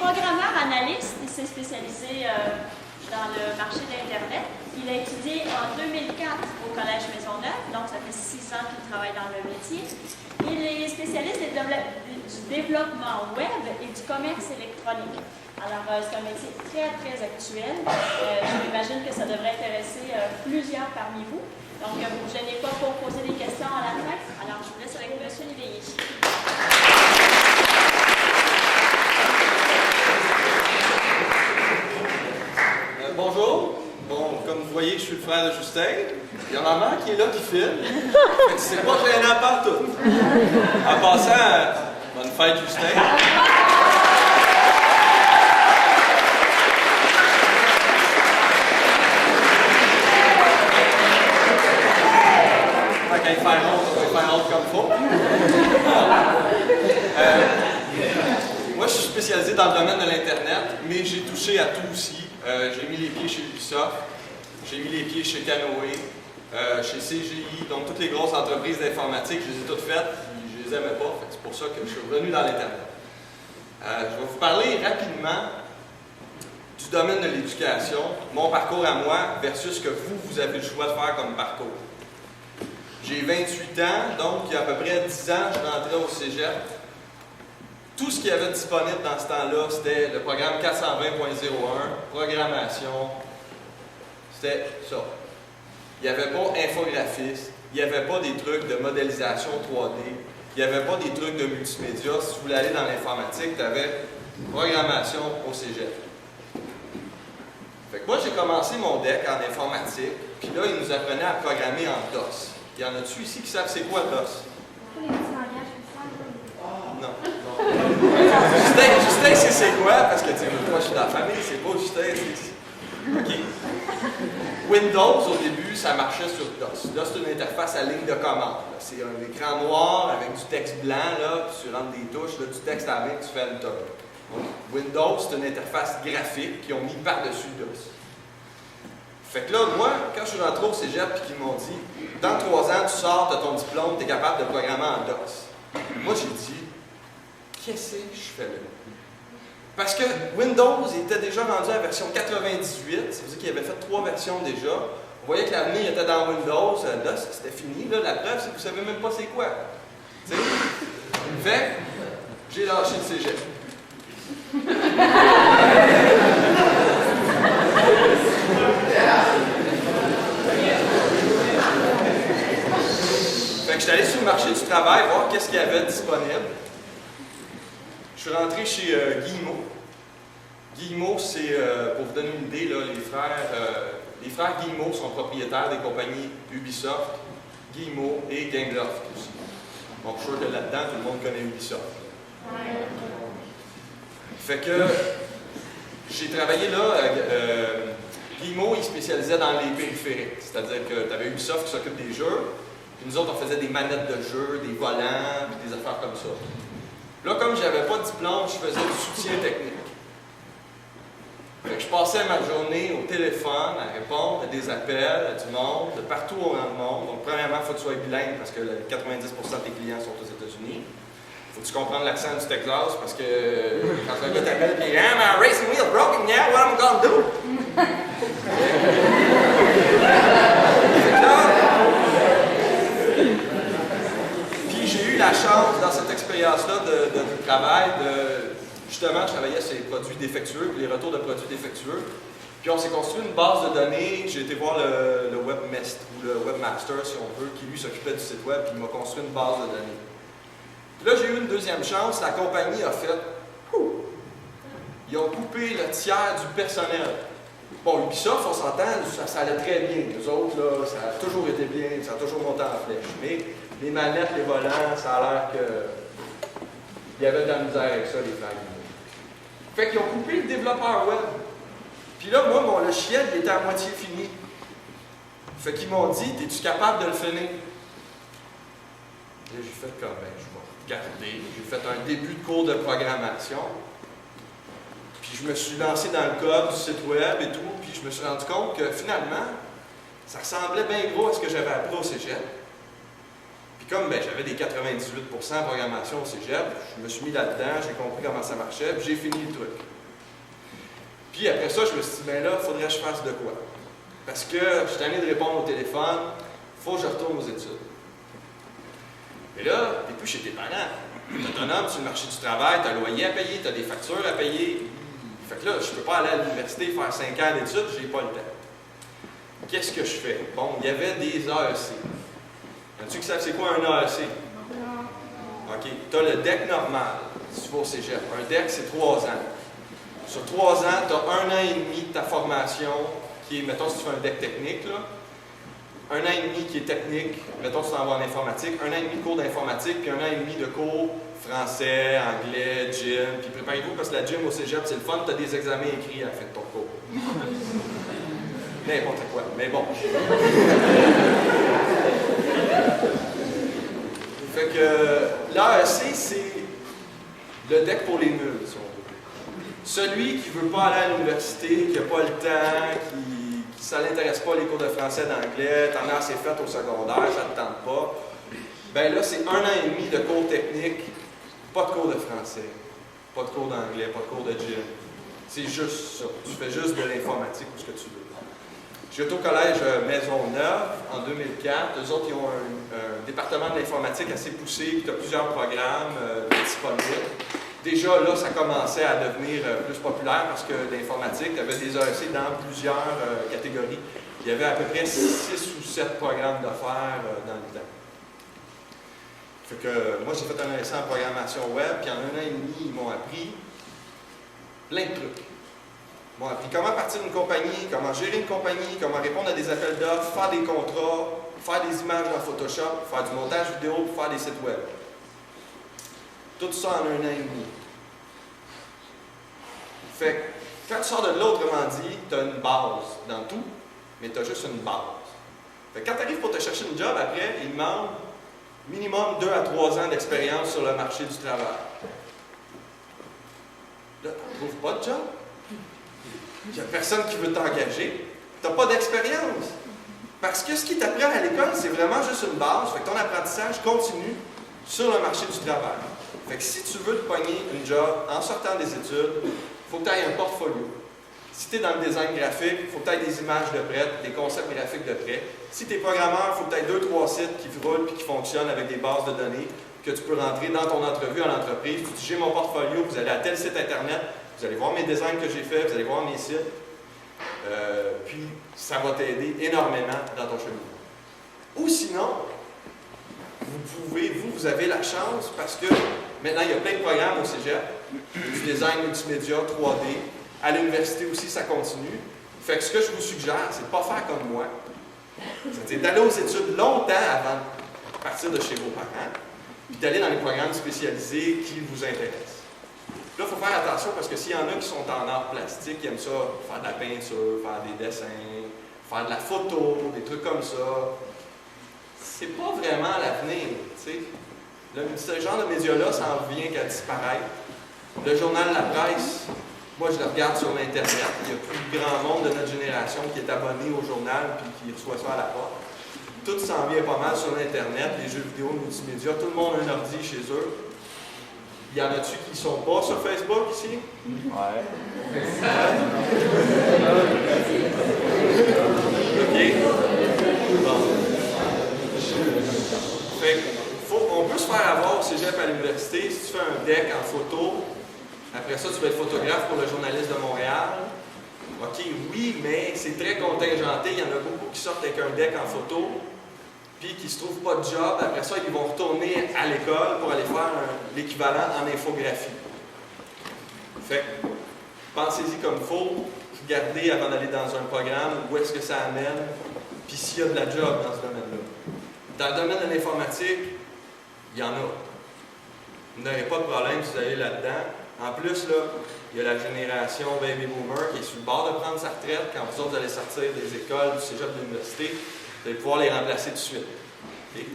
programmeur analyste, il s'est spécialisé dans le marché de l'Internet. Il a étudié en 2004 au Collège Maisonneuve, donc ça fait 6 ans qu'il travaille dans le métier. Il est spécialiste du développement web et du commerce électronique. Alors, c'est un métier très, très actuel. Je m'imagine que ça devrait intéresser plusieurs parmi vous. Donc, vous ne gênez pas pour poser des questions à la fin. Alors, je vous laisse avec M. Léveillé. Bonjour. Bon, comme vous voyez, je suis le frère de Justin. Il y a maman qui est là, qui filme. C'est pas gênant partout. En passant, bonne fête, Justin. Quand il fait un autre comme il faut. Moi, je suis spécialisé dans le domaine de l'Internet, mais j'ai touché à tout aussi. J'ai mis les pieds chez Ubisoft, j'ai mis les pieds chez Canoë, chez CGI, donc toutes les grosses entreprises d'informatique, je les ai toutes faites, puis je les aimais pas, c'est pour ça que je suis revenu dans l'Internet. Je vais vous parler rapidement du domaine de l'éducation, mon parcours à moi versus ce que vous avez le choix de faire comme parcours. J'ai 28 ans, donc il y a à peu près 10 ans, je rentrais au cégep. Tout ce qu'il y avait disponible dans ce temps-là, c'était le programme 420.01, programmation, c'était ça. Il n'y avait pas infographiste, il n'y avait pas des trucs de modélisation 3D, il n'y avait pas des trucs de multimédia. Si tu voulais aller dans l'informatique, tu avais programmation au cégep. Fait que moi, j'ai commencé mon DEC en informatique, puis là, ils nous apprenaient à programmer en DOS. Il y en a-tu ici qui savent c'est quoi DOS? Non. Justin, c'est quoi? Parce que, tu sais, moi, je suis dans la famille, c'est pas Justin, c'est... OK. Windows, au début, ça marchait sur DOS. DOS, c'est une interface à ligne de commande. C'est un écran noir avec du texte blanc, là, puis tu rentres des touches, là, du texte à la main, tu fais une tab. Donc, Windows, c'est une interface graphique qu'ils ont mis par-dessus DOS. Fait que là, moi, quand je suis rentré au cégep et qu'ils m'ont dit « Dans 3 ans, tu sors, tu as ton diplôme, tu es capable de programmer en DOS. » Moi, j'ai dit « Qu'est-ce que je fais là? » Parce que Windows était déjà rendu à la version 98, ça veut dire qu'il avait fait 3 versions déjà. On voyait que l'avenir était dans Windows, DOS, c'était fini. Là, la preuve, c'est que vous ne savez même pas c'est quoi. T'sais? Fait que j'ai lâché le cégep. Fait que je suis allé sur le marché du travail voir qu'est-ce qu'il y avait disponible. Je suis rentré chez Guillemot. Guillemot, c'est, pour vous donner une idée, là, les frères Guillemot sont propriétaires des compagnies Ubisoft, Guillemot et Gameloft aussi. Donc je suis sûr que là-dedans, tout le monde connaît Ubisoft. Fait que j'ai travaillé là, Guillemot, il spécialisait dans les périphériques, c'est-à-dire que tu avais Ubisoft qui s'occupe des jeux, puis nous autres, on faisait des manettes de jeux, des volants, puis des affaires comme ça. Là, comme je n'avais pas de diplôme, je faisais du soutien technique. Fait que je passais ma journée au téléphone à répondre à des appels à du monde, de partout dans le monde. Donc, premièrement, il faut que tu sois bilingue parce que 90% de tes clients sont aux États-Unis. Faut que tu comprennes l'accent du Texas parce que quand un gars t'appelle et dit « My racing wheel broken, yeah, what am I gonna do? » Puis j'ai eu la chance dans cette expérience-là de travail justement, je travaillais sur les produits défectueux, les retours de produits défectueux. Puis on s'est construit une base de données. J'ai été voir le webmaster, ou le webmaster, si on veut, qui lui s'occupait du site web, puis il m'a construit une base de données. Puis là, j'ai eu une deuxième chance. La compagnie a fait... Ils ont coupé le tiers du personnel. Bon, Ubisoft, on s'entend, ça allait très bien. Nous autres, là, ça a toujours été bien, ça a toujours monté en flèche. Mais les manettes, les volants, ça a l'air que... Il y avait de la misère avec ça, les flags. Fait qu'ils ont coupé le développeur web. Puis là, moi, mon logiciel, il était à moitié fini. Fait qu'ils m'ont dit, es-tu capable de le finir? Et j'ai fait comme, ben, je vais regarder. J'ai fait un début de cours de programmation. Puis je me suis lancé dans le code du site web et tout. Puis je me suis rendu compte que finalement, ça ressemblait bien gros à ce que j'avais appris au cégep. Puis comme ben, j'avais des 98% en programmation au cégep, je me suis mis là-dedans, j'ai compris comment ça marchait, puis j'ai fini le truc. Puis après ça, je me suis dit, ben là, il faudrait que je fasse de quoi? Parce que je suis tanné de répondre au téléphone, il faut que je retourne aux études. Et là, t'es plus chez tes parents. T'es autonome sur le marché du travail, t'as un loyer à payer, t'as des factures à payer. Fait que là, je ne peux pas aller à l'université faire 5 ans d'études, j'ai pas le temps. Qu'est-ce que je fais? Bon, il y avait des AEC. As-tu que c'est quoi un AEC? OK. Tu as le DEC normal, si tu vas au cégep. Un DEC, c'est 3 ans. Sur 3 ans, tu as 1 an et demi de ta formation, qui est, mettons, si tu fais un DEC technique, là, 1 an et demi qui est technique, mettons, tu t'en vas en informatique, 1 an et demi de cours d'informatique, puis 1 an et demi de cours français, anglais, gym. Puis préparez-vous parce que la gym au cégep, c'est le fun, tu as des examens écrits à la fin de ton cours. N'importe quoi, mais bon. Fait que l'AEC, c'est le DEC pour les nuls, si on veut. Celui qui ne veut pas aller à l'université, qui n'a pas le temps, qui ça ne l'intéresse pas les cours de français, d'anglais, t'en as assez fait au secondaire, ça ne te tente pas, ben là, c'est 1 an et demi de cours techniques, pas de cours de français, pas de cours d'anglais, pas de cours de gym. C'est juste ça. Tu fais juste de l'informatique ou ce que tu veux. J'étais au collège Maisonneuve en 2004. Eux autres, ils ont un département de l'informatique assez poussé, puis tu as plusieurs programmes disponibles. Déjà, là, ça commençait à devenir plus populaire parce que l'informatique, tu avais des AEC dans plusieurs catégories. Il y avait à peu près 6 ou 7 programmes d'affaires dans le temps. Fait que moi, j'ai fait un essai en programmation web, puis en 1 an et demi, ils m'ont appris plein de trucs. Ils m'ont appris comment partir d'une compagnie, comment gérer une compagnie, comment répondre à des appels d'offres, faire des contrats, faire des images dans Photoshop, faire du montage vidéo, faire des sites web. Tout ça en 1 an et demi. Fait que quand tu sors de là, autrement dit, tu as une base dans tout, mais tu as juste une base. Fait que quand tu arrives pour te chercher une job, après, ils demandent minimum 2 à 3 ans d'expérience sur le marché du travail. Là, tu ne trouves pas de job. Il n'y a personne qui veut t'engager. Tu n'as pas d'expérience. Parce que ce qui t'apprend à l'école, c'est vraiment juste une base. Fait que ton apprentissage continue sur le marché du travail. Fait que si tu veux te pogner une job en sortant des études, il faut que tu aies un portfolio. Si tu es dans le design graphique, il faut que tu aies des images de près, des concepts graphiques de près. Si tu es programmeur, il faut que tu aies 2-3 sites qui roulent et qui fonctionnent avec des bases de données que tu peux rentrer dans ton entrevue en entreprise. Tu dis, j'ai mon portfolio, vous allez à tel site Internet, vous allez voir mes designs que j'ai faits, vous allez voir mes sites. Puis, ça va t'aider énormément dans ton cheminement. Ou sinon, vous avez la chance parce que maintenant, il y a plein de programmes au cégep, du design multimédia, 3D. À l'université aussi, ça continue. Fait que ce que je vous suggère, c'est de ne pas faire comme moi. C'est d'aller aux études longtemps avant de partir de chez vos parents, puis d'aller dans les programmes spécialisés qui vous intéressent. Là, il faut faire attention parce que s'il y en a qui sont en art plastique, qui aiment ça, faire de la peinture, faire des dessins, faire de la photo, des trucs comme ça, c'est pas vraiment l'avenir, tu sais. Ce genre de médias-là, ça en vient qu'à disparaître. Le journal La Presse, moi je le regarde sur l'Internet, il y a plus grand monde de notre génération qui est abonné au journal et qui reçoit ça à la porte. Tout s'en vient pas mal sur l'Internet, les jeux vidéo, multimédia, tout le monde a un ordi chez eux. Il y en a-tu qui ne sont pas sur Facebook ici? Ouais. OK. Bon. Fait on peut se faire avoir au cégep à l'université si tu fais un DEC en photo. Après ça, tu vas être photographe pour le Journaliste de Montréal. OK, oui, mais c'est très contingenté. Il y en a beaucoup qui sortent avec un DEC en photo, puis qui ne se trouvent pas de job. Après ça, ils vont retourner à l'école pour aller faire l'équivalent en infographie. Fait que, pensez-y comme il faut. Regardez avant d'aller dans un programme où est-ce que ça amène, puis s'il y a de la job dans ce domaine-là. Dans le domaine de l'informatique, il y en a. Vous n'aurez pas de problème si vous allez là-dedans. En plus, là, il y a la génération baby boomer qui est sur le bord de prendre sa retraite. Quand vous autres allez sortir des écoles, du cégep, de l'université, vous allez pouvoir les remplacer tout de suite. Okay?